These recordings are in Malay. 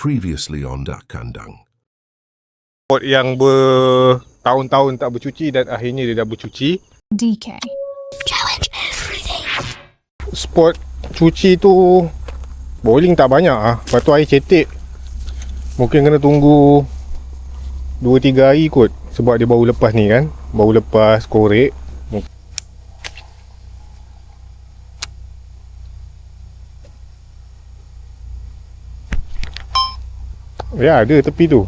Previously on Dak Kandang. Spot yang bertahun-tahun tak bercuci dan akhirnya dia dah bercuci. DK. Spot cuci tu boiling tak banyak lepas tu air cetek. Mungkin kena tunggu 2-3 hari kot sebab dia baru lepas ni kan. Baru lepas korek. Ya, ada tepi tu.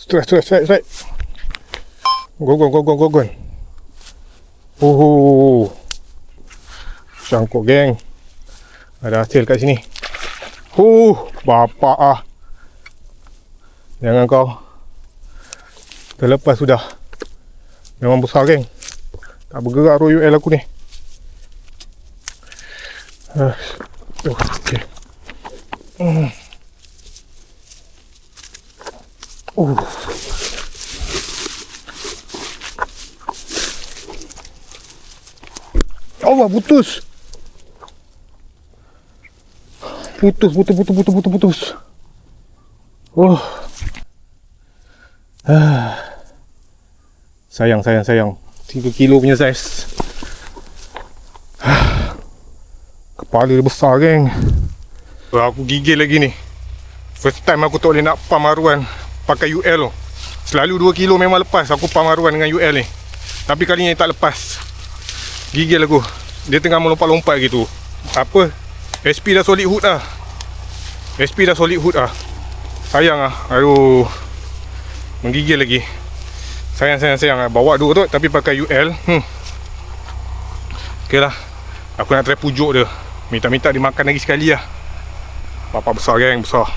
Strike. Go. Cangkuk geng. Ada hasil kat sini. Bapak jangan kau. Terlepas sudah. Memang besar geng. Tak bergerak ROUL aku ni. Okay. Allah, putus. Sayang 3 kilo punya saiz. Kepala dia besar geng. Aku gigil lagi ni. First time aku tak boleh nak pump haruan pakai UL tu. Selalu 2 kilo memang lepas aku pump haruan dengan UL ni. Tapi kali ni tak lepas. Gigil aku. Dia tengah melompat-lompat gitu. Apa? SP dah solid hood dah. Sayang aduh. Menggigil lagi. Sayang. Bawa dua tu tapi pakai UL. Okey lah. Aku nak try pujuk dia. Minta dimakan lagi sekali lah. Bapak besar geng, besar.